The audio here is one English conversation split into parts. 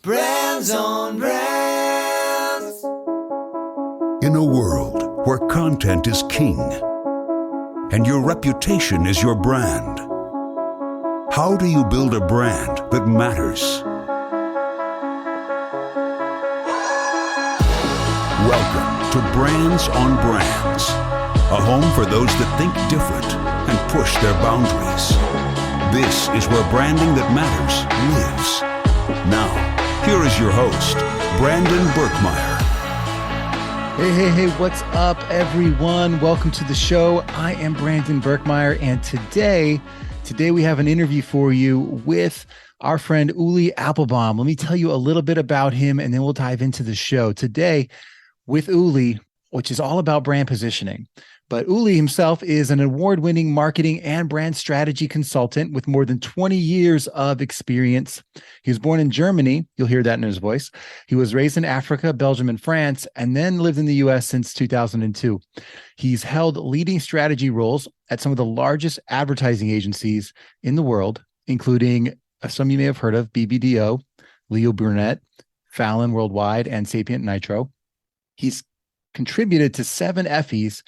Brands on Brands. In a world where content is king and your reputation is your brand, how do you build a brand that matters? Welcome to Brands on Brands, a home for those that think different and push their boundaries. This is where branding that matters lives. Now, here is your host, Brandon Birkmeyer. Hey, what's up, everyone? Welcome to the show. I am Brandon Birkmeyer, and today we have an interview for you with our friend Ulli Appelbaum. Let me tell you a little bit about him, and then we'll dive into the show. Today, with Ulli, which is all about brand positioning. But Ulli himself is an award-winning marketing and brand strategy consultant with more than 20 years of experience. He was born in Germany. You'll hear that in his voice. He was raised in Africa, Belgium, and France, and then lived in the U.S. since 2002. He's held leading strategy roles at some of the largest advertising agencies in the world, including some you may have heard of, BBDO, Burnett, Fallon Worldwide, and SapientNitro. He's contributed to 7 Effies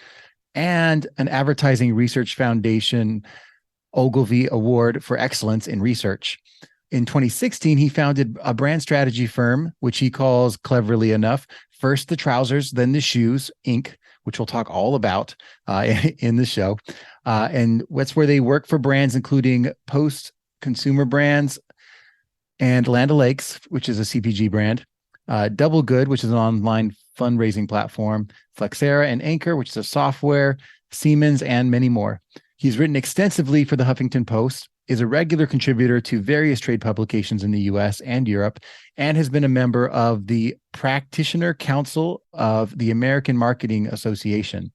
and an Advertising Research Foundation Ogilvy Award for Excellence in Research. In 2016, he founded a brand strategy firm, which he calls, cleverly enough, First the Trousers, Then the Shoes, Inc., which we'll talk all about in the show. And that's where they work for brands, including Post Consumer Brands and Land O'Lakes, which is a CPG brand, Double Good, which is an online fundraising platform, Flexera and Anchor, which is a software, Siemens, and many more. He's written extensively for the Huffington Post, is a regular contributor to various trade publications in the US and Europe, and has been a member of the Practitioner Council of the American Marketing Association.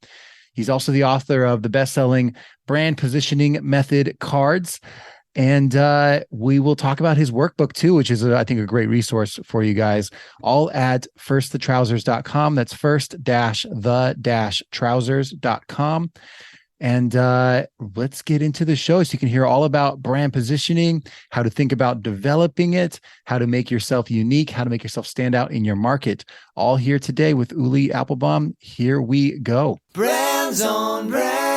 He's also the author of the best-selling Brand Positioning Method Cards. And we will talk about his workbook too, which is, I think, a great resource for you guys, all at firstthetrousers.com. That's first-the-trousers.com. And let's get into the show so you can hear all about brand positioning, how to think about developing it, how to make yourself unique, how to make yourself stand out in your market. All here today with Ulli Appelbaum. Here we go. Brands on Brands.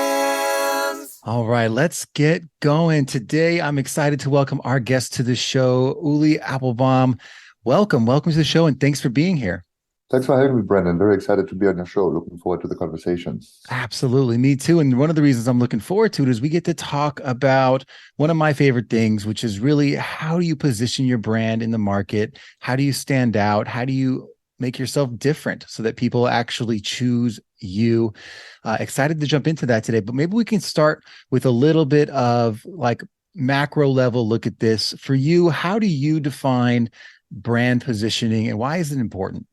All right, let's get going. Today, I'm excited to welcome our guest to the show, Ulli Appelbaum. Welcome to the show, and thanks for being here. Thanks for having me, Brandon. Very excited to be on your show. Looking forward to the conversation. Absolutely, me too. And one of the reasons I'm looking forward to it is we get to talk about one of my favorite things, which is really how do you position your brand in the market? How do you stand out? How do you make yourself different so that people actually choose you? Excited to jump into that today, but maybe we can start with a little bit of like macro level look at this. For you, how do you define brand positioning and why is it important?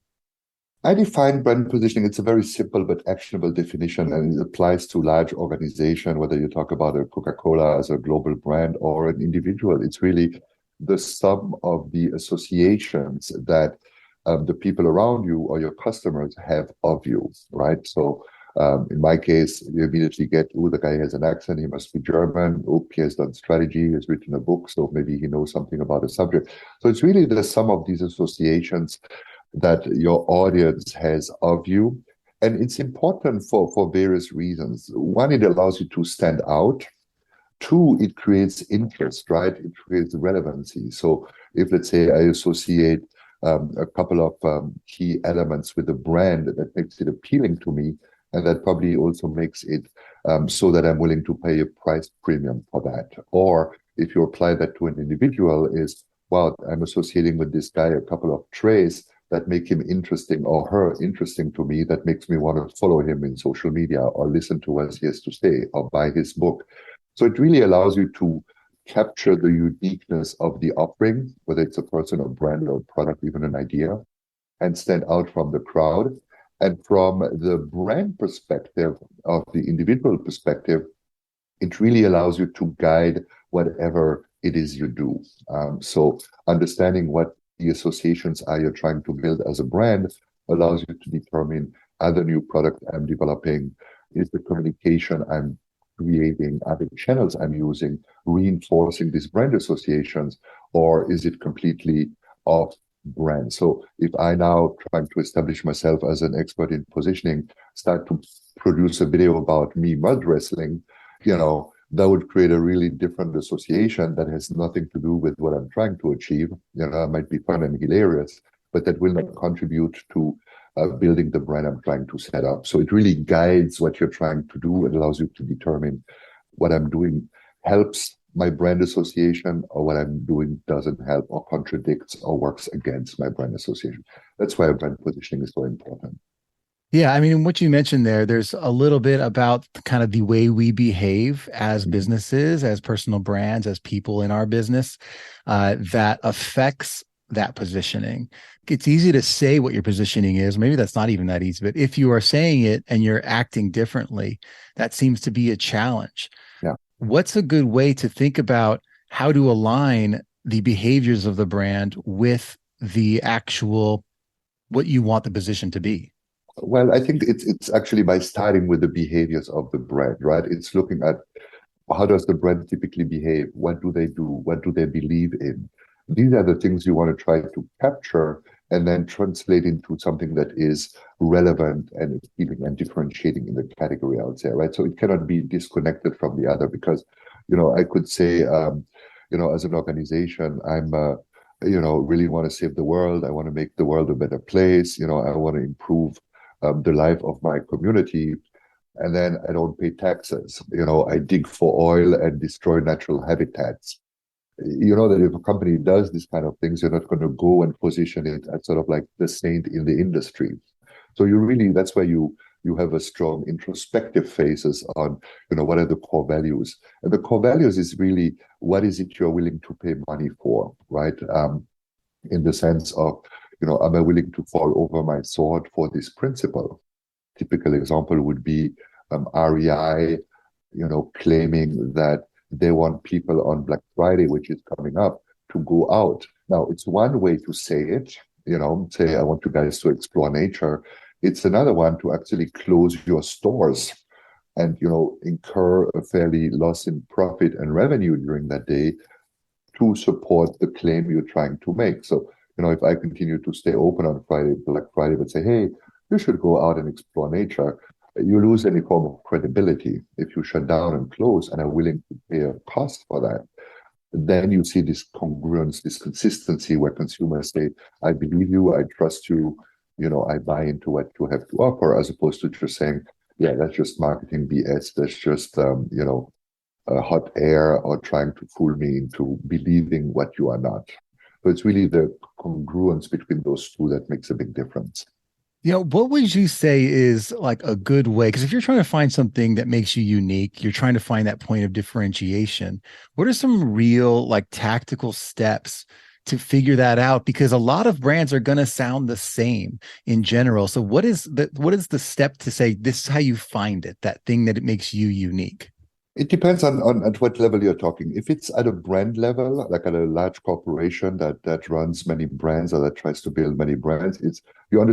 I define brand positioning. It's a very simple but actionable definition, and it applies to large organization, whether you talk about a Coca-Cola as a global brand or an individual. It's really the sum of the associations that the people around you or your customers have of you, right? So in my case, you immediately get, oh, the guy has an accent, he must be German. Oh, he has done strategy, he has written a book, so maybe he knows something about a subject. So it's really the sum of these associations that your audience has of you. And it's important for various reasons. One, it allows you to stand out. 2, it creates interest, right? It creates relevancy. So if, let's say, I associate a couple of key elements with the brand that makes it appealing to me, and that probably also makes it so that I'm willing to pay a price premium for that. Or if you apply that to an individual is, well, I'm associating with this guy a couple of traits that make him interesting or her interesting to me, that makes me want to follow him in social media or listen to what he has to say or buy his book. So it really allows you to capture the uniqueness of the offering, whether it's a person or brand or product, even an idea, and stand out from the crowd. And from the brand perspective, of the individual perspective, it really allows you to guide whatever it is you do. So understanding what the associations are you're trying to build as a brand allows you to determine, are the new product I'm developing, is the communication I'm creating, are the channels I'm using reinforcing these brand associations, or is it completely off brand. So if I now trying to establish myself as an expert in positioning, start to produce a video about me mud wrestling, that would create a really different association that has nothing to do with what I'm trying to achieve. It might be fun and hilarious, but that will not contribute to building the brand I'm trying to set up. So it really guides what you're trying to do. It allows you to determine what I'm doing helps my brand association, or what I'm doing doesn't help or contradicts or works against my brand association. That's why brand positioning is so important. Yeah, I mean, what you mentioned there, there's a little bit about kind of the way we behave as businesses, as personal brands, as people in our business, that affects that positioning. It's easy to say what your positioning is. Maybe that's not even that easy, but if you are saying it and you're acting differently, that seems to be a challenge. Yeah. What's a good way to think about how to align the behaviors of the brand with the actual, what you want the position to be? Well, I think it's actually by starting with the behaviors of the brand, right? It's looking at how does the brand typically behave? What do they do? What do they believe in? These are the things you want to try to capture and then translate into something that is relevant and appealing and differentiating in the category, I would say, right? So it cannot be disconnected from the other because, I could say, as an organization, I'm, really want to save the world. I want to make the world a better place. I want to improve the life of my community. And then I don't pay taxes. I dig for oil and destroy natural habitats. That if a company does this kind of things, you're not going to go and position it as sort of like the saint in the industry. So that's where you have a strong introspective phases on, what are the core values? And the core values is really, what is it you're willing to pay money for, right? In the sense of, am I willing to fall over my sword for this principle? Typical example would be REI, claiming that they want people on Black Friday, which is coming up, to go out. Now, it's one way to say it, say, I want you guys to explore nature. It's another one to actually close your stores and, incur a fairly loss in profit and revenue during that day to support the claim you're trying to make. So, if I continue to stay open on Black Friday, but say, hey, you should go out and explore nature, you lose any form of credibility. If you shut down and close and are willing to pay a cost for that, then you see this congruence, this consistency where consumers say, I believe you, I trust you, I buy into what you have to offer, as opposed to just saying, yeah, that's just marketing BS. That's just, hot air or trying to fool me into believing what you are not. So it's really the congruence between those two that makes a big difference. What would you say is like a good way? Because if you're trying to find something that makes you unique, you're trying to find that point of differentiation. What are some real like tactical steps to figure that out? Because a lot of brands are going to sound the same in general. So what is the step to say this is how you find it, that thing that it makes you unique? It depends on at what level you're talking. If it's at a brand level, like at a large corporation that runs many brands or that tries to build many brands, you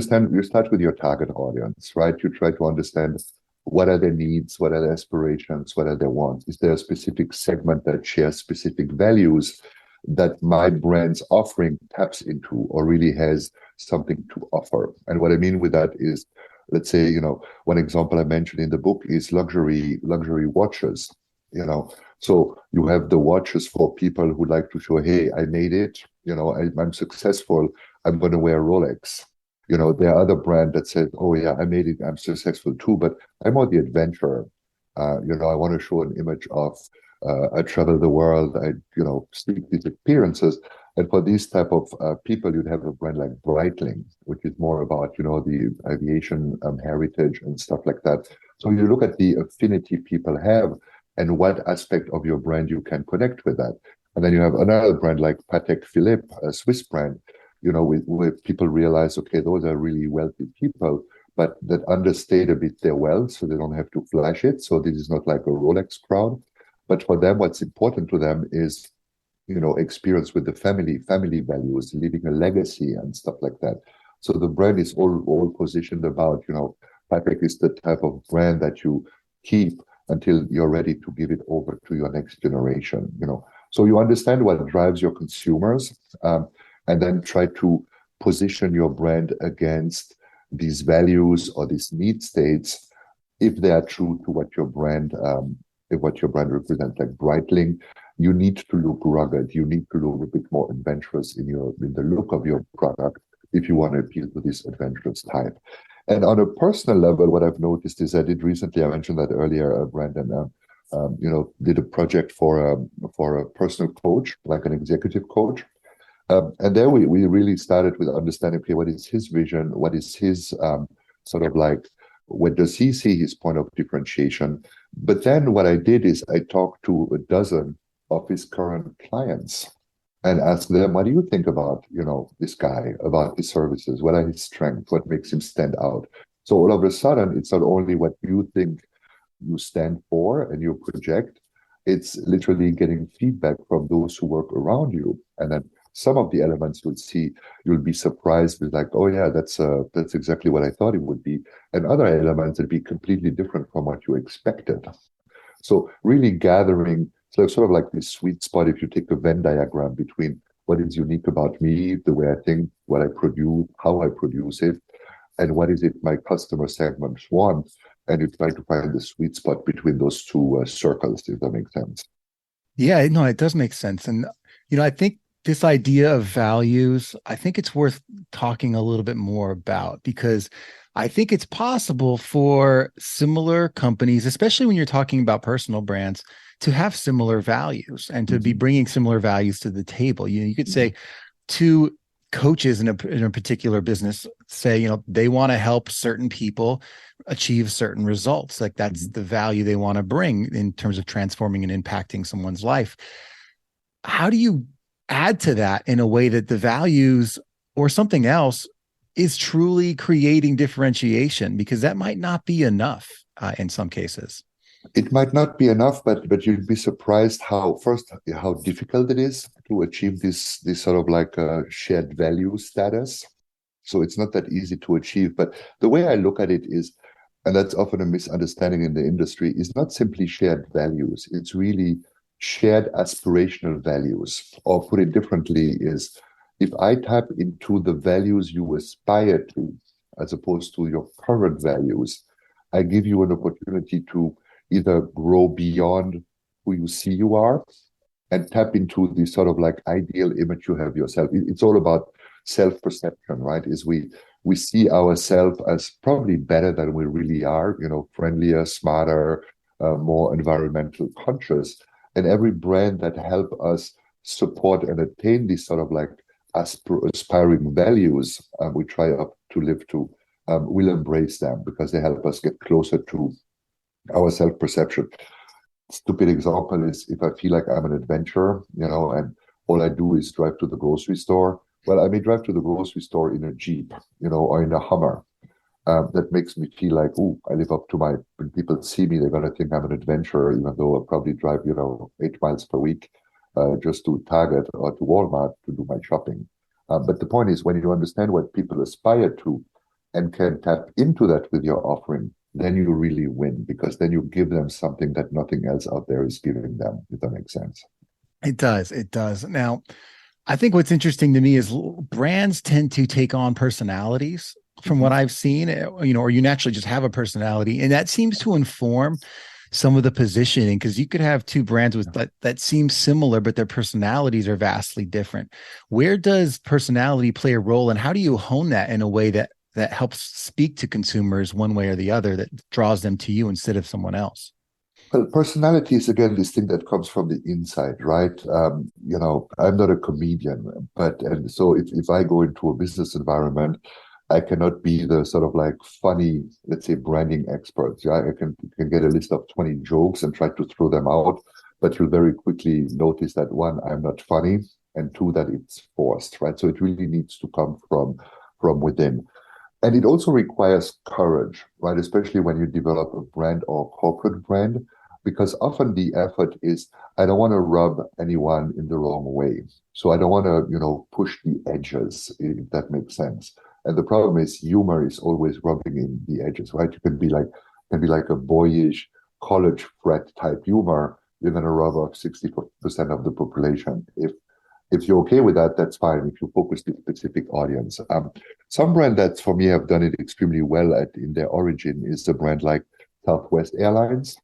start with your target audience, right? You try to understand what are their needs, what are their aspirations, what are their wants. Is there a specific segment that shares specific values that my brand's offering taps into or really has something to offer? And what I mean with that is, let's say, one example I mentioned in the book is luxury watches, So you have the watches for people who like to show, hey, I made it, I'm successful, I'm going to wear Rolex. There are other brands that said, oh yeah, I made it, I'm successful too, but I'm more the adventurer. I want to show an image of, I travel the world, I, seek these experiences. And for these type of people, you'd have a brand like Breitling, which is more about, the aviation heritage and stuff like that. So you look at the affinity people have and what aspect of your brand you can connect with that. And then you have another brand like Patek Philippe, a Swiss brand, where people realize, okay, those are really wealthy people, but that understate a bit their wealth, so they don't have to flash it. So this is not like a Rolex crowd. But for them, what's important to them is experience with the family values, leaving a legacy and stuff like that. So the brand is all positioned about, Patek is the type of brand that you keep until you're ready to give it over to your next generation, So you understand what drives your consumers, and then try to position your brand against these values or these need states if they are true to what your brand represents. Like Breitling, you need to look rugged, you need to look a bit more adventurous in the look of your product if you want to appeal to this adventurous type. And on a personal level, what I've noticed is I mentioned that earlier, Brandon, did a project for a personal coach, like an executive coach. And there we really started with understanding, okay, what is his vision? What is his where does he see his point of differentiation? But then what I did is I talked to a dozen of his current clients and asked them, what do you think about, this guy, about his services? What are his strengths? What makes him stand out? So all of a sudden, it's not only what you think you stand for and you project, it's literally getting feedback from those who work around you. And then some of the elements you'll be surprised with, like, oh yeah, that's exactly what I thought it would be. And other elements that be completely different from what you expected. So really gathering, so sort of like this sweet spot, if you take a Venn diagram between what is unique about me, the way I think, what I produce, how I produce it, and what is it my customer segments want, and you try to find the sweet spot between those two circles, if that makes sense. Yeah, no, it does make sense. And, I think this idea of values, I think it's worth talking a little bit more about, because I think it's possible for similar companies, especially when you're talking about personal brands, to have similar values and to be bringing similar values to the table. You could say two coaches in a particular business say, they want to help certain people achieve certain results. Like that's the value they want to bring in terms of transforming and impacting someone's life. How do you add to that in a way that the values or something else is truly creating differentiation? Because that might not be enough in some cases. It might not be enough, but you'd be surprised how difficult it is to achieve this sort of like a shared value status. So it's not that easy to achieve. But the way I look at it is, and that's often a misunderstanding in the industry, is not simply shared values. It's really shared aspirational values. Or put it differently is, if I tap into the values you aspire to, as opposed to your current values, I give you an opportunity to either grow beyond who you see you are and tap into the sort of like ideal image you have yourself. It's all about self-perception, right? Is we see ourselves as probably better than we really are, friendlier, smarter, more environmental conscious. And every brand that help us support and attain these sort of like aspiring values we try to live to, will embrace them because they help us get closer to our self-perception. Stupid example is if I feel like I'm an adventurer, and all I do is drive to the grocery store. Well, I may drive to the grocery store in a Jeep, or in a Hummer. That makes me feel like, I live up to when people see me, they're going to think I'm an adventurer, even though I probably drive, 8 miles per week just to Target or to Walmart to do my shopping. But the point is, when you understand what people aspire to and can tap into that with your offering, then you really win, because then you give them something that nothing else out there is giving them, if that makes sense. It does. It does. Now, I think what's interesting to me is brands tend to take on personalities from what I've seen, or you naturally just have a personality, and that seems to inform some of the positioning, because you could have two brands with that seem similar, but their personalities are vastly different. Where does personality play a role, and how do you hone that in a way that helps speak to consumers one way or the other, that draws them to you instead of someone else? Well, personality is, again, this thing that comes from the inside, right? I'm not a comedian, and so if I go into a business environment, I cannot be the sort of like funny, let's say, branding expert. Yeah, I can get a list of 20 jokes and try to throw them out, but you'll very quickly notice that, one, I'm not funny, and two, that it's forced, right? So it really needs to come from within. And it also requires courage, right? Especially when you develop a brand or corporate brand, because often the effort is, I don't want to rub anyone in the wrong way. So I don't want to, push the edges, if that makes sense. And the problem is, humor is always rubbing in the edges, right? You can be like a boyish college frat type humor. You're going to rub off 60% of the population. If If you're okay with that, that's fine. If you focus the specific audience. Some brand that for me have done it extremely well in their origin is a brand like Southwest Airlines,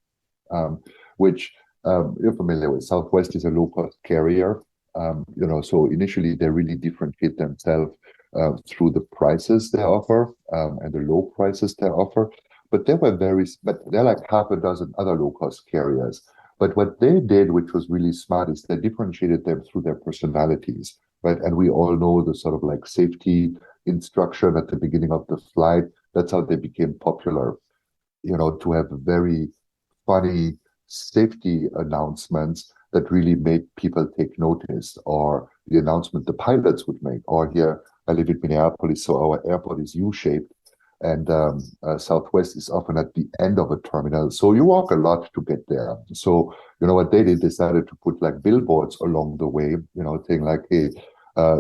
which you're familiar with. Southwest is a low-cost carrier. So initially they really differentiate themselves through the prices they offer and the low prices they offer. But they're like half a dozen other low-cost carriers. But what they did, which was really smart, is they differentiated them through their personalities, right? And we all know the sort of like safety instruction at the beginning of the flight. That's how they became popular, to have very funny safety announcements that really made people take notice, or the announcement the pilots would make. Or here, I live in Minneapolis, so our airport is U-shaped, and Southwest is often at the end of a terminal. So you walk a lot to get there. So, what they did, decided to put like billboards along the way, saying like, hey,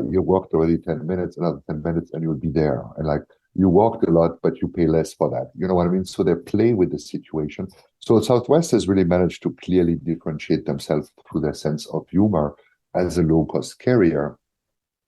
you walked already 10 minutes, another 10 minutes, and you'll be there. And like, you walked a lot, but you pay less for that. You know what I mean? So they play with the situation. So Southwest has really managed to clearly differentiate themselves through their sense of humor as a low-cost carrier.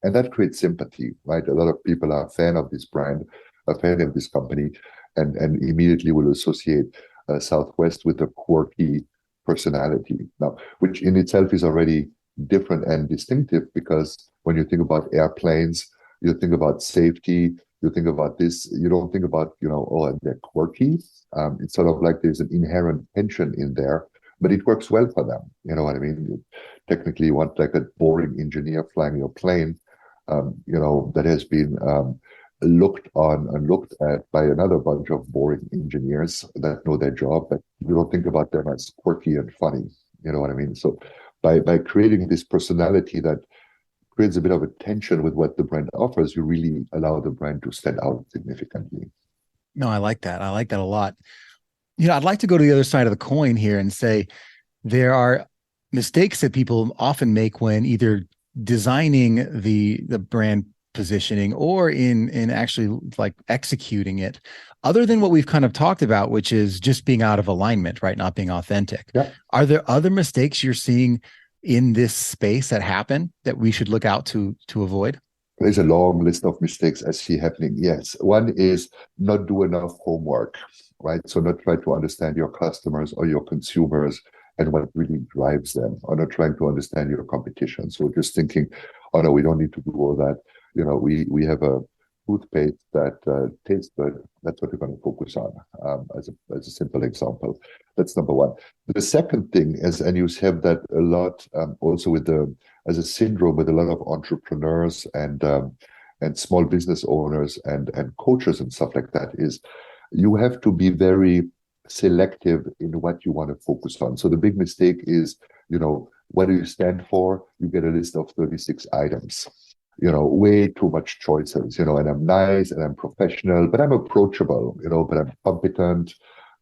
And that creates sympathy, right? A lot of people are a fan of this brand, a fan of this company, and immediately will associate Southwest with a quirky personality. Now, which in itself is already different and distinctive, because when you think about airplanes, you think about safety, you think about this, you don't think about, and they're quirky. It's sort of like there's an inherent tension in there, but it works well for them. You know what I mean? Technically, you want like a boring engineer flying your plane, that has been looked on and looked at by another bunch of boring engineers that know their job, but you don't think about them as quirky and funny. You know what I mean? So by creating this personality that creates a bit of a tension with what the brand offers, you really allow the brand to stand out significantly. No, I like that. I like that a lot. I'd like to go to the other side of the coin here and say there are mistakes that people often make when either designing the brand positioning or in actually like executing it, other than what we've kind of talked about, which is just being out of alignment, right? Not being authentic. Yeah. Are there other mistakes you're seeing in this space that happen that we should look out to avoid? There's a long list of mistakes I see happening. Yes. One is not do enough homework, right? So not try to understand your customers or your consumers and what really drives them, or not trying to understand your competition. So just thinking, oh no, we don't need to do all that. We have a toothpaste that tastes good. That's what we're going to focus on, as a simple example. That's number one. The second thing is, and you have that a lot also as a syndrome with a lot of entrepreneurs and small business owners and coaches and stuff like that, is you have to be very selective in what you want to focus on. So the big mistake is, what do you stand for? You get a list of 36 items. Way too much choices, and I'm nice and I'm professional, but I'm approachable, but I'm competent.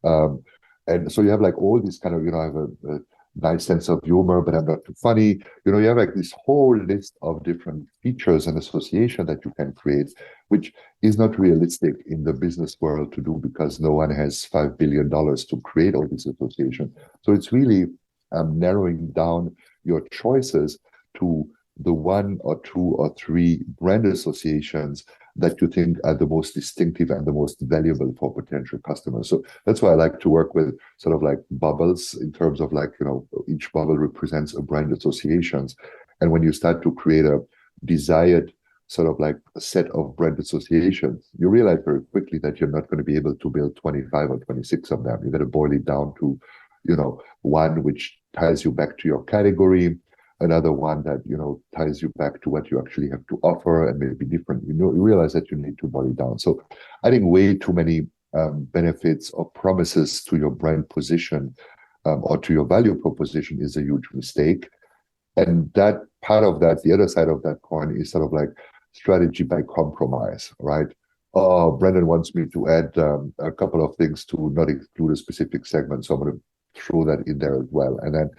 And so you have like all these kind of, I have a nice sense of humor, but I'm not too funny. You have like this whole list of different features and association that you can create, which is not realistic in the business world to do, because no one has $5 billion to create all this association. So it's really narrowing down your choices to the one or two or three brand associations that you think are the most distinctive and the most valuable for potential customers. So that's why I like to work with sort of like bubbles, in terms of like, each bubble represents a brand associations. And when you start to create a desired sort of like a set of brand associations, you realize very quickly that you're not going to be able to build 25 or 26 of them. You're going to boil it down to, one which ties you back to your category, another one that, ties you back to what you actually have to offer and maybe different. You realize that you need to boil it down. So I think way too many benefits or promises to your brand position or to your value proposition is a huge mistake. And that part of that, the other side of that coin, is sort of like strategy by compromise, right? Oh, Brendan wants me to add a couple of things to not include a specific segment, so I'm going to throw that in there as well. And then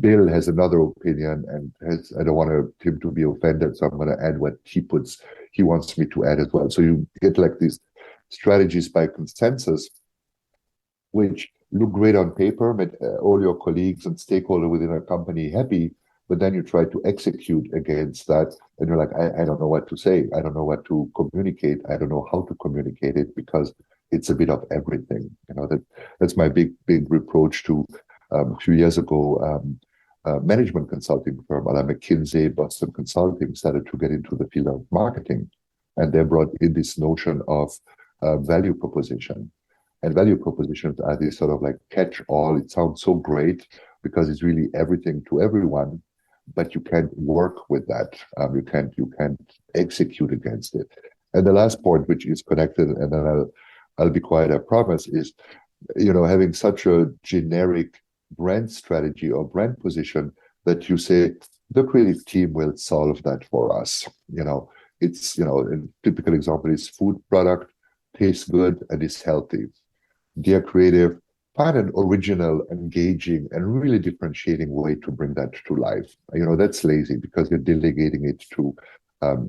Bill has another opinion and I don't want him to be offended, so I'm going to add what he wants me to add as well. So you get like these strategies by consensus, which look great on paper, make all your colleagues and stakeholders within a company happy, but then you try to execute against that, and you're like, I don't know what to say. I don't know what to communicate. I don't know how to communicate it because it's a bit of everything. That's my big reproach to a few years ago. Management consulting firm, like McKinsey, Boston Consulting, started to get into the field of marketing, and they brought in this notion of value proposition. And value propositions are this sort of like catch-all. It sounds so great because it's really everything to everyone, but you can't work with that. You can't execute against it. And the last point, which is connected, and then I'll be quiet, I promise, is having such a generic brand strategy or brand position that you say the creative team will solve that for us. It's a typical example is food product tastes good and is healthy. Dear creative, find an original, engaging, and really differentiating way to bring that to life. That's lazy because you're delegating it to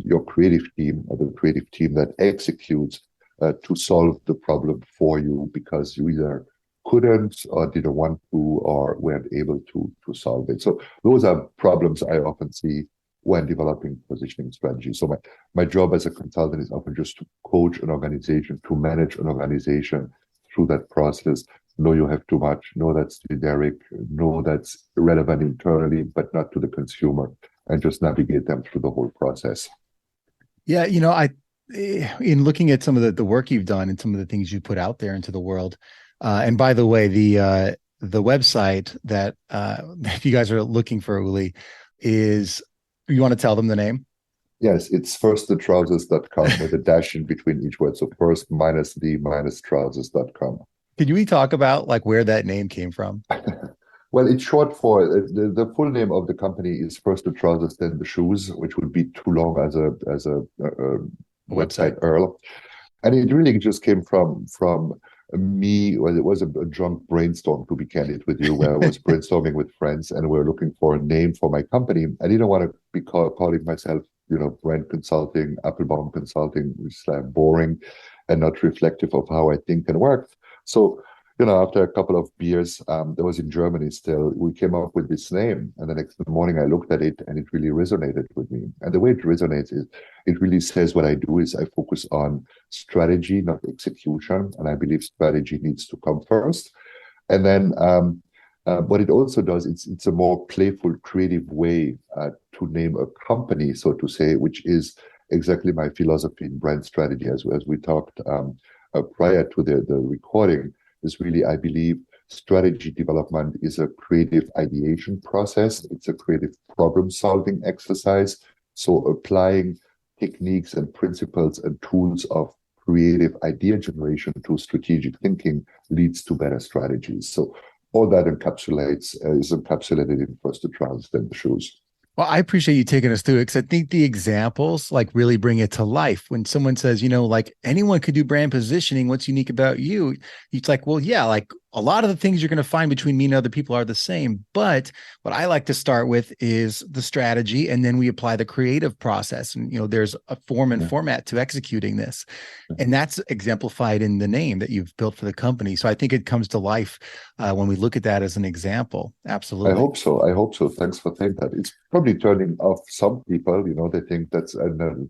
your creative team or the creative team that executes to solve the problem for you because you either couldn't or didn't want to or weren't able to solve it. So those are problems I often see when developing positioning strategies. So my job as a consultant is often just to coach an organization, to manage an organization through that process. No, you have too much. No, that's generic. No, that's irrelevant internally, but not to the consumer, and just navigate them through the whole process. Yeah, in looking at some of the work you've done and some of the things you put out there into the world, and by the way, the website that if you guys are looking for Ulli is, you want to tell them the name? Yes, it's firstthetrousers.com with a dash in between each word. So first minus the minus trousers.com. Could you talk about like where that name came from? Well, it's short for the full name of the company is First the Trousers, Then the Shoes, which would be too long as a website URL. And it really just came from me. Well, it was a drunk brainstorm, to be candid with you, where I was brainstorming with friends and we were looking for a name for my company. I didn't want to be calling myself, brand consulting, Appelbaum consulting, which is boring and not reflective of how I think and work. So, after a couple of beers, that was in Germany still, we came up with this name. And the next morning I looked at it and it really resonated with me. And the way it resonates is it really says what I do is I focus on strategy, not execution. And I believe strategy needs to come first. And then what it also does, it's a more playful, creative way to name a company, so to say, which is exactly my philosophy in brand strategy. As we talked prior to the recording, is really, I believe, strategy development is a creative ideation process. It's a creative problem-solving exercise. So applying techniques and principles and tools of creative idea generation to strategic thinking leads to better strategies. So all that is encapsulated in First the Trousers, Then the Shoes. Well, I appreciate you taking us through it because I think the examples like really bring it to life. When someone says, like anyone could do brand positioning, what's unique about you? It's like, well, yeah, like a lot of the things you're going to find between me and other people are the same. But what I like to start with is the strategy, and then we apply the creative process. And, there's a form and format to executing this. And that's exemplified in the name that you've built for the company. So I think it comes to life when we look at that as an example. Absolutely. I hope so. Thanks for saying that. It's probably turning off some people, they think that's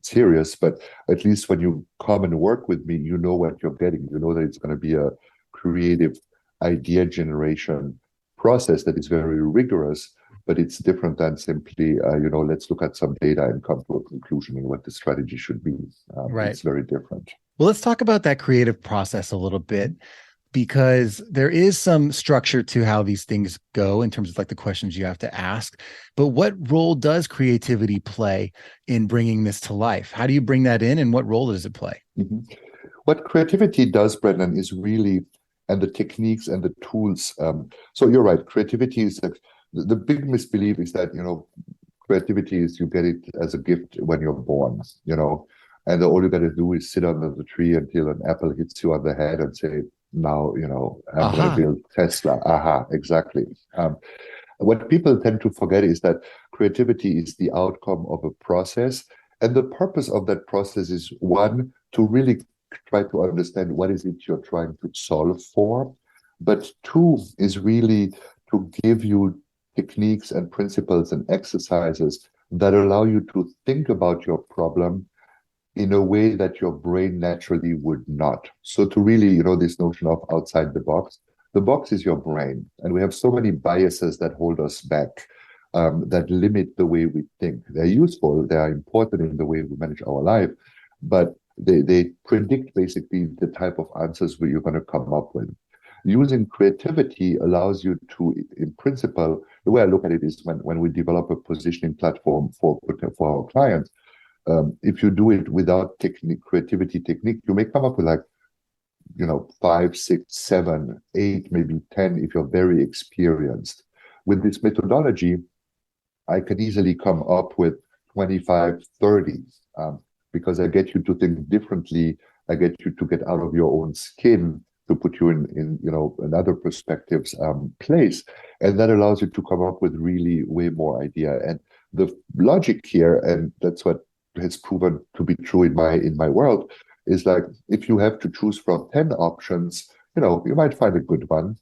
serious, but at least when you come and work with me, you know what you're getting. You know that it's going to be a creative idea generation process that is very rigorous, but it's different than simply, let's look at some data and come to a conclusion on what the strategy should be. Right. It's very different. Well, let's talk about that creative process a little bit, because there is some structure to how these things go in terms of like the questions you have to ask. But what role does creativity play in bringing this to life? How do you bring that in, and what role does it play? Mm-hmm. What creativity does, Brendan, is really, and the techniques and the tools. So you're right. Creativity is the big misbelief is that, creativity is you get it as a gift when you're born, and all you got to do is sit under the tree until an apple hits you on the head and say, now, I'm going to build Tesla. Aha, exactly. What people tend to forget is that creativity is the outcome of a process. And the purpose of that process is, one, to really try to understand what is it you're trying to solve for. But two is really to give you techniques and principles and exercises that allow you to think about your problem in a way that your brain naturally would not. So to really, this notion of outside the box is your brain. And we have so many biases that hold us back, that limit the way we think. They're useful, they are important in the way we manage our life, but they predict basically the type of answers you're going to come up with. Using creativity allows you to, in principle, the way I look at it is when we develop a positioning platform for our clients, if you do it without creativity technique, you may come up with 5, 6, 7, 8, maybe 10 if you're very experienced. With this methodology, I can easily come up with 25, 30, because I get you to think differently. I get you to get out of your own skin, to put you in another perspective's place. And that allows you to come up with really way more idea. And the logic here, and that's what has proven to be true in my world, is if you have to choose from 10 options, you might find a good one.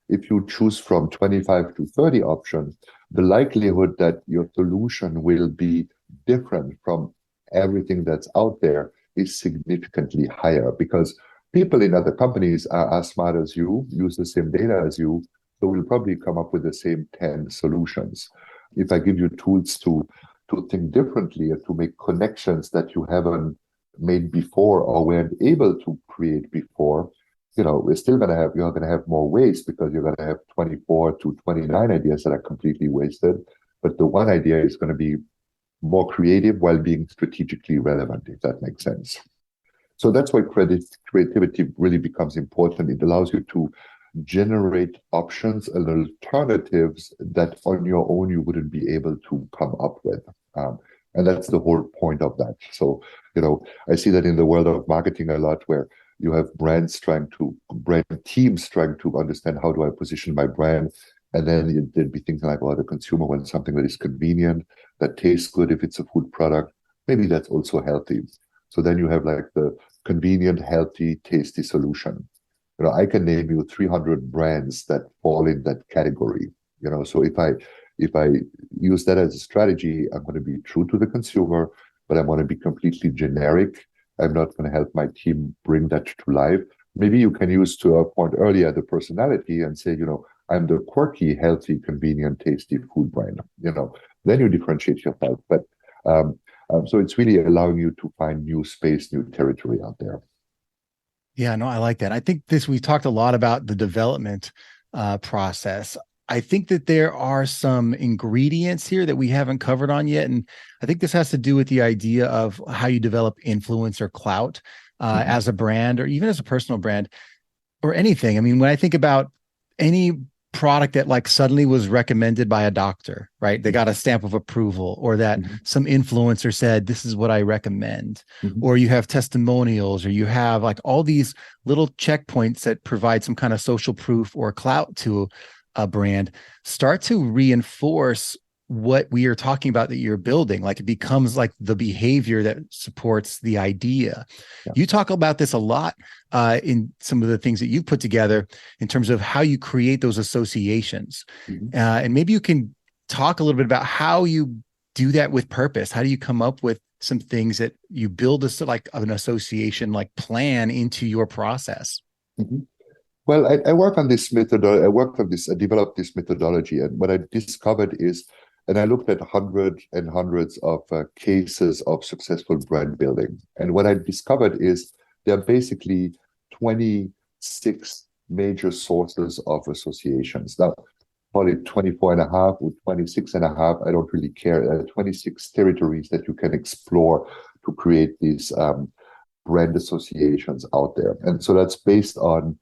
If you choose from 25 to 30 options, the likelihood that your solution will be different from everything that's out there is significantly higher, because people in other companies are as smart as you, use the same data as you, so we'll probably come up with the same 10 solutions. If I give you tools to think differently and to make connections that you haven't made before or weren't able to create before, we're still you're going to have more waste, because you're going to have 24 to 29 ideas that are completely wasted. But the one idea is going to be more creative while being strategically relevant, if that makes sense. So that's why creativity really becomes important. It allows you to generate options and alternatives that on your own you wouldn't be able to come up with. And that's the whole point of that. So, I see that in the world of marketing a lot, where you have brand teams trying to understand, how do I position my brand? And then there'd be things like, the consumer wants something that is convenient, that tastes good if it's a food product. Maybe that's also healthy. So then you have the convenient, healthy, tasty solution. I can name you 300 brands that fall in that category. So if I use that as a strategy, I'm going to be true to the consumer, but I'm going to be completely generic. I'm not going to help my team bring that to life. Maybe you can use, to our point earlier, the personality and say, I'm the quirky, healthy, convenient, tasty food brand. Then you differentiate yourself. But so it's really allowing you to find new space, new territory out there. Yeah, no, I like that. I think we talked a lot about the development process. I think that there are some ingredients here that we haven't covered on yet. And I think this has to do with the idea of how you develop influence or clout as a brand, or even as a personal brand, or anything. I mean, when I think about any product that suddenly was recommended by a doctor, right? They got a stamp of approval, or that some influencer said, this is what I recommend, or you have testimonials, or you have all these little checkpoints that provide some kind of social proof or clout to a brand, start to reinforce what we are talking about that you're building. It becomes the behavior that supports the idea. Yeah. You talk about this a lot in some of the things that you've put together in terms of how you create those associations. And maybe you can talk a little bit about how you do that with purpose. How do you come up with some things that you build an association plan into your process? Well, I work on this methodology. I developed this methodology, and what I discovered is, and I looked at hundreds and hundreds of cases of successful brand building. And what I discovered is there are basically 26 major sources of associations. Now, call it 24 and a half or 26 and a half, I don't really care. There are 26 territories that you can explore to create these brand associations out there. And so that's based on,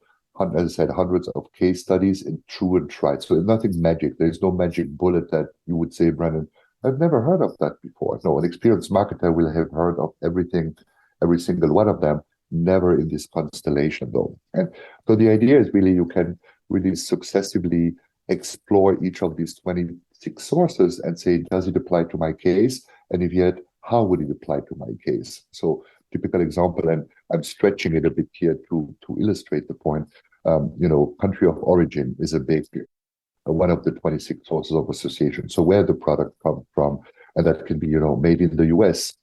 as I said, hundreds of case studies in true and tried. So there's nothing magic. There's no magic bullet that you would say, Brandon, I've never heard of that before. No, an experienced marketer will have heard of everything, every single one of them, never in this constellation though. And so the idea is really you can really successively explore each of these 26 sources and say, does it apply to my case? And if yet, how would it apply to my case? So typical example, and I'm stretching it a bit here to illustrate the point. Country of origin is a big one of the 26 sources of association. So where the product comes from, and that can be, made in the US,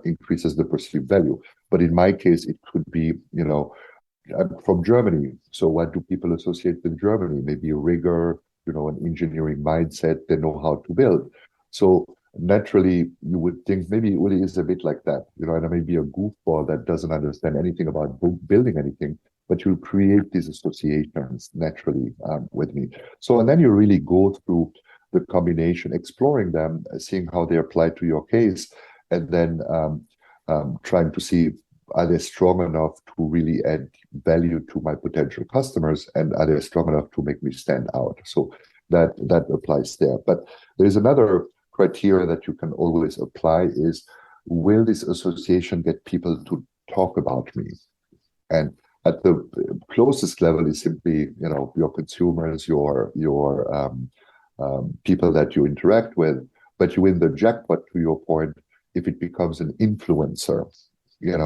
increases the perceived value. But in my case, it could be, I'm from Germany. So what do people associate with Germany? Maybe a rigor, an engineering mindset, they know how to build. So naturally, you would think maybe Ulli is a bit like that, and I may be a goofball that doesn't understand anything about building anything, but you create these associations naturally with me. So, and then you really go through the combination, exploring them, seeing how they apply to your case, and then trying to see, are they strong enough to really add value to my potential customers, and are they strong enough to make me stand out? So that applies there. But there's another criteria that you can always apply is, will this association get people to talk about me? And at the closest level is simply, your consumers, your people that you interact with. But you win the jackpot, to your point, if it becomes an influencer.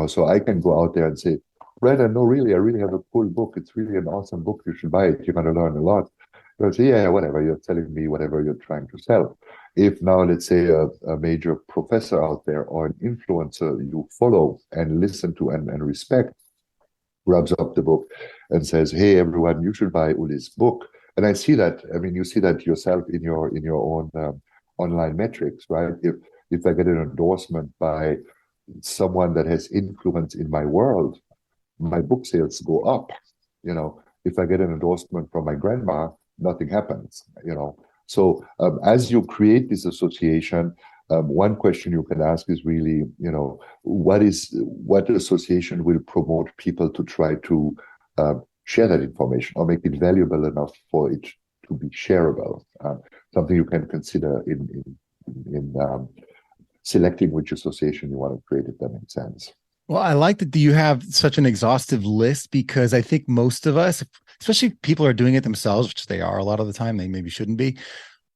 So I can go out there and say, Brandon, no, really, I really have a cool book. It's really an awesome book. You should buy it. You're going to learn a lot. They'll say, yeah, whatever. You're telling me whatever you're trying to sell. If now, let's say, a major professor out there or an influencer you follow and listen to and respect grabs up the book and says, hey, everyone, you should buy Ulli's book. And I see that. I mean, you see that yourself in your own online metrics, right? If I get an endorsement by someone that has influence in my world, my book sales go up. If I get an endorsement from my grandma, nothing happens. So as you create this association, one question you can ask is really, what association will promote people to try to share that information or make it valuable enough for it to be shareable? Something you can consider in selecting which association you want to create, if that makes sense. Well, I like that you have such an exhaustive list, because I think most of us, especially if people are doing it themselves, which they are a lot of the time, they maybe shouldn't be,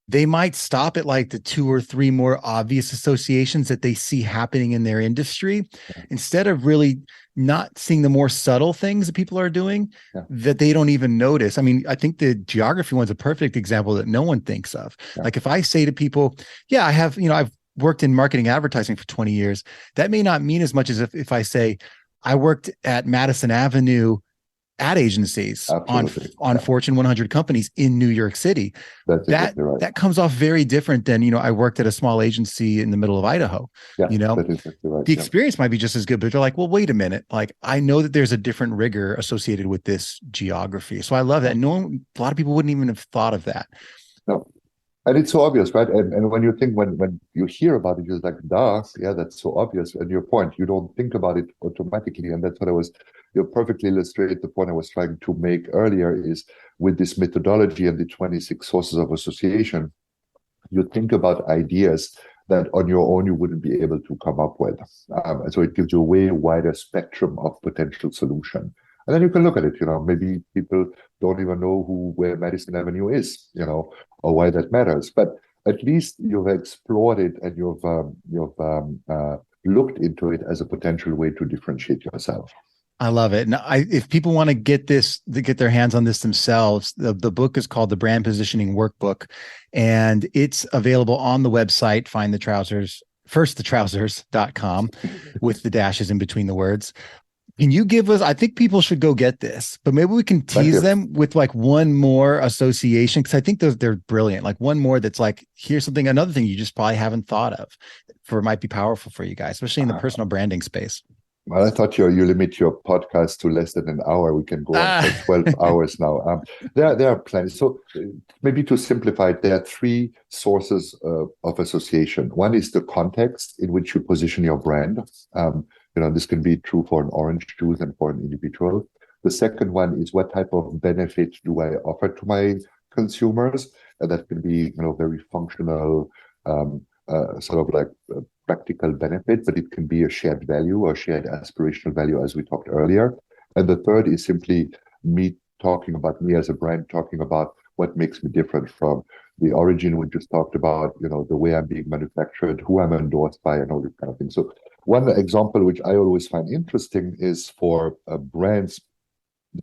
they might stop at like the 2 or 3 more obvious associations that they see happening in their industry, instead of really not seeing the more subtle things that people are doing that they don't even notice. I mean, I think the geography one's a perfect example that no one thinks of. Like if I say to people, yeah, I have, I've worked in marketing advertising for 20 years. That may not mean as much as if I say I worked at Madison Avenue ad agencies on Fortune 100 companies in New York City. That's exactly right. That comes off very different than, I worked at a small agency in the middle of Idaho. That's exactly right. The experience might be just as good, but they're like, well, wait a minute. Like, I know that there's a different rigor associated with this geography. So I love that. A lot of people wouldn't even have thought of that. No. And it's so obvious, right? And when you think, when you hear about it, you're like, duh, yeah, that's so obvious. And your point, you don't think about it automatically. And that's what you perfectly illustrate the point I was trying to make earlier, is with this methodology and the 26 sources of association, you think about ideas that on your own you wouldn't be able to come up with. And so it gives you a way wider spectrum of potential solution. And then you can look at it, maybe people don't even know where Madison Avenue is, or why that matters. But at least you've explored it and you've looked into it as a potential way to differentiate yourself. I love it. And if people want to get their hands on this themselves, the book is called The Brand Positioning Workbook, and it's available on the website, Find the Trousers, firstthetrousers.com, with the dashes in between the words. Can you give us, I think people should go get this, but maybe we can tease them with like one more association, because I think they're brilliant. Like one more that's like, here's another thing you just probably haven't thought of, might be powerful for you guys, especially in the personal branding space. Well, I thought you limit your podcast to less than an hour. We can go on for 12 hours now. There are plenty. So maybe to simplify it, there are 3 sources of association. One is the context in which you position your brand. This can be true for an orange juice and for an individual. The second one is, what type of benefit do I offer to my consumers? And that can be, very functional, sort of like practical benefit, but it can be a shared value or shared aspirational value, as we talked earlier. And the third is simply me talking about me as a brand, talking about what makes me different from the origin we just talked about, the way I'm being manufactured, who I'm endorsed by, and all this kind of thing. So one example which I always find interesting is for brands,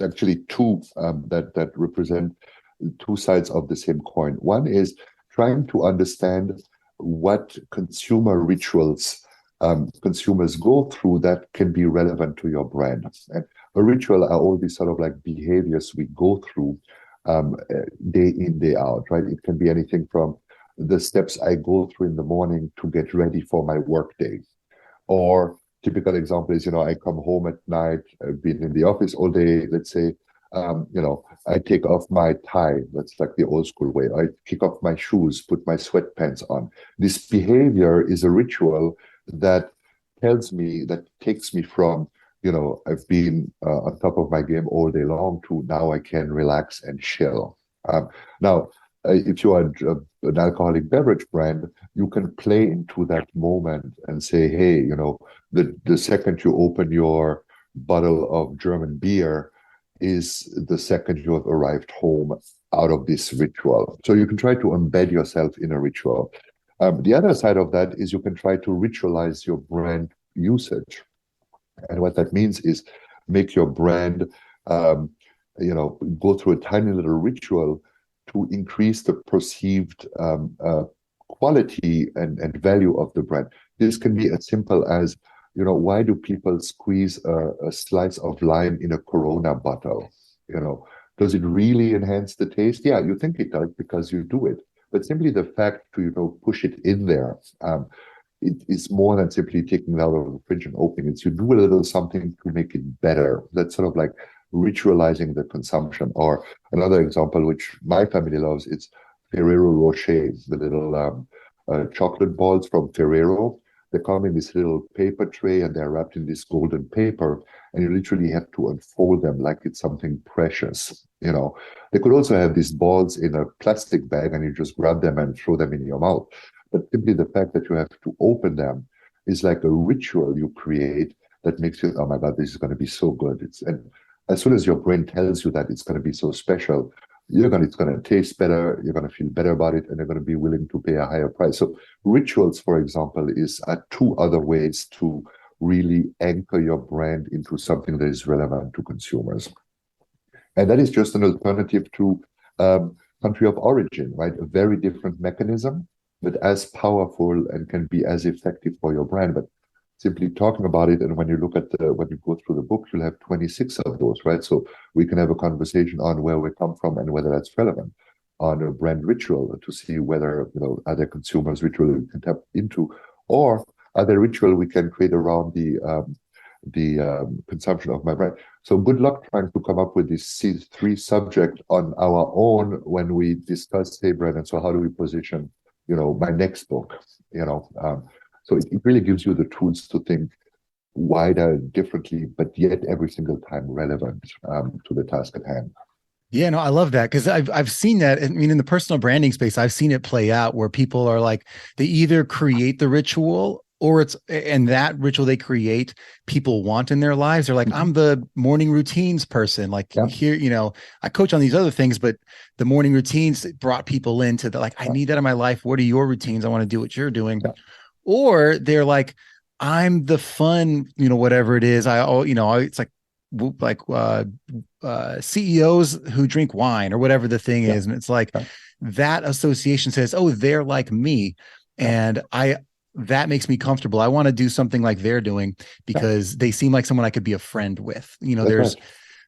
actually 2 that represent two sides of the same coin. One is trying to understand what consumer rituals consumers go through that can be relevant to your brand. And a ritual are all these sort of like behaviors we go through day in, day out, right? It can be anything from the steps I go through in the morning to get ready for my work day. Or typical example is, I come home at night, I've been in the office all day, let's say, I take off my tie. That's like the old school way. I kick off my shoes, put my sweatpants on. This behavior is a ritual that takes me from, I've been on top of my game all day long to now I can relax and chill. Now, if you are an alcoholic beverage brand, you can play into that moment and say, hey, the second you open your bottle of German beer is the second you have arrived home out of this ritual. So you can try to embed yourself in a ritual. The other side of that is you can try to ritualize your brand usage. And what that means is make your brand, go through a tiny little ritual to increase the perceived quality and value of the brand. This can be as simple as, why do people squeeze a slice of lime in a Corona bottle? Does it really enhance the taste? Yeah, you think it does because you do it. But simply the fact to, push it in there, it is more than simply taking it out of the fridge and opening it. You do a little something to make it better. That's sort of like ritualizing the consumption. Or another example, which my family loves, it's Ferrero Rocher, the little chocolate balls from Ferrero. They come in this little paper tray and they're wrapped in this golden paper, and you literally have to unfold them like it's something precious. They could also have these balls in a plastic bag and you just grab them and throw them in your mouth. But simply the fact that you have to open them is like a ritual you create that makes you, oh my God, this is going to be so good. And as soon as your brain tells you that it's going to be so special, it's going to taste better, you're going to feel better about it, and you're going to be willing to pay a higher price. So rituals, for example, are two other ways to really anchor your brand into something that is relevant to consumers. And that is just an alternative to country of origin, right? A very different mechanism, but as powerful and can be as effective for your brand. But simply talking about it, and when you look at when you go through the book, you'll have 26 of those, right? So we can have a conversation on where we come from and whether that's relevant, on a brand ritual to see whether are there consumers ritual we can tap into, or are there ritual we can create around the consumption of my brand. So good luck trying to come up with these three subjects on our own when we discuss, hey, Brandon, so how do we position my next book? So it really gives you the tools to think wider, differently, but yet every single time relevant to the task at hand. Yeah, no, I love that because I've seen that. I mean, in the personal branding space, I've seen it play out where people are like, they either create the ritual and that ritual they create, people want in their lives. They're like, I'm the morning routines person. Like here, I coach on these other things, but the morning routines brought people into I need that in my life. What are your routines? I want to do what you're doing. Yeah. Or they're like, I'm the fun, whatever it is. It's like CEOs who drink wine or whatever the thing is. And it's like that association says, oh, they're like me. And that makes me comfortable. I want to do something like they're doing because they seem like someone I could be a friend with.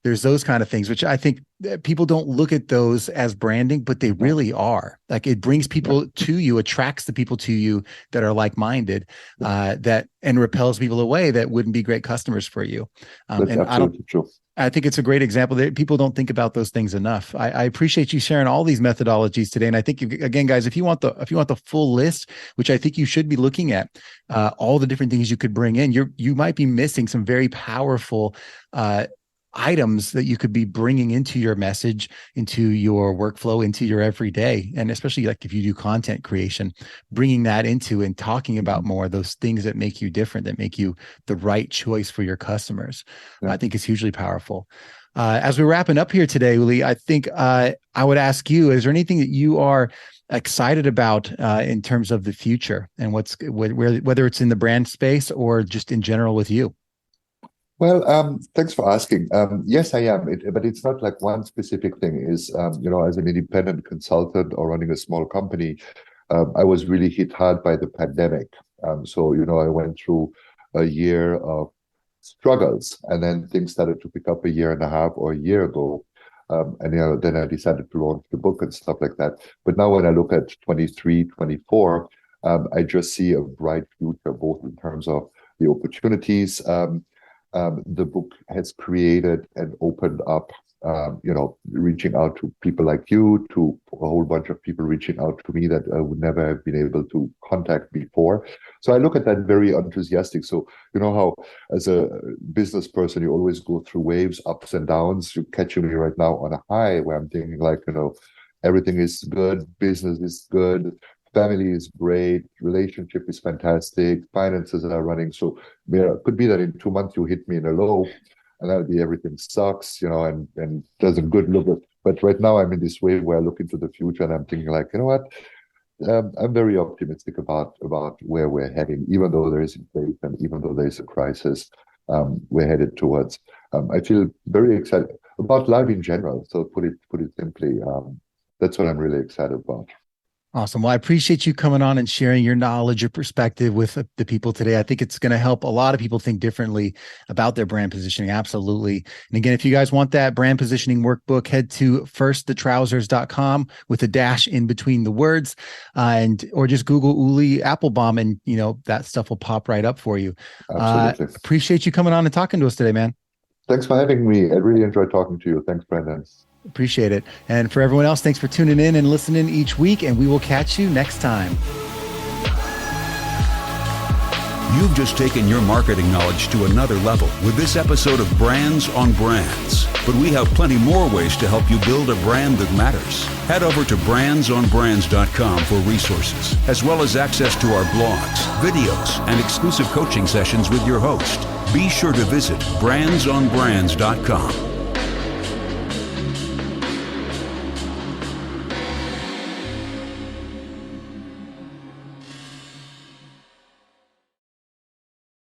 There's those kind of things, which I think people don't look at those as branding, but they really are. Like it brings people to you, attracts the people to you that are like-minded, and repels people away that wouldn't be great customers for you. That's absolutely true. I think it's a great example that people don't think about those things enough. I appreciate you sharing all these methodologies today. And I think, again, guys, if you want the full list, which I think you should be looking at, all the different things you could bring in, you might be missing some very powerful items that you could be bringing into your message, into your workflow, into your everyday. And especially like if you do content creation, bringing that into and talking about more of those things that make you different, that make you the right choice for your customers. I think is hugely powerful. As we're wrapping up here today, Ulli, I think I would ask you, is there anything that you are excited about in terms of the future and whether it's in the brand space or just in general with you? Well, thanks for asking. Yes, I am, but it's not like one specific thing. As an independent consultant or running a small company, I was really hit hard by the pandemic. I went through a year of struggles, and then things started to pick up a year and a half or a year ago. Then I decided to launch the book and stuff like that. But now when I look at 23, 24, I just see a bright future, both in terms of the opportunities the book has created and opened up, reaching out to people like you, to a whole bunch of people reaching out to me that I would never have been able to contact before. So I look at that very enthusiastic. So you know how, as a business person, you always go through waves, ups and downs. You're catching me right now on a high where I'm thinking like, everything is good, business is good, family is great, relationship is fantastic, finances are running. So it could be that in 2 months you hit me in a low, and that'll be everything sucks, and doesn't good look. But right now I'm in this wave where I look into the future and I'm thinking like, you know what? I'm very optimistic about where we're heading, even though there is inflation, even though there is a crisis, we're headed towards. I feel very excited about life in general. So put it simply, that's what I'm really excited about. Awesome. Well, I appreciate you coming on and sharing your knowledge, your perspective with the people today. I think it's going to help a lot of people think differently about their brand positioning. Absolutely. And again, if you guys want that brand positioning workbook, head to firstthetrousers.com with a dash in between the words, or just Google Ulli Appelbaum, and that stuff will pop right up for you. Absolutely. Appreciate you coming on and talking to us today, man. Thanks for having me. I really enjoyed talking to you. Thanks, Brandon. Appreciate it. And for everyone else, thanks for tuning in and listening each week, and we will catch you next time. You've just taken your marketing knowledge to another level with this episode of Brands on Brands. But we have plenty more ways to help you build a brand that matters. Head over to brandsonbrands.com for resources, as well as access to our blogs, videos, and exclusive coaching sessions with your host. Be sure to visit brandsonbrands.com.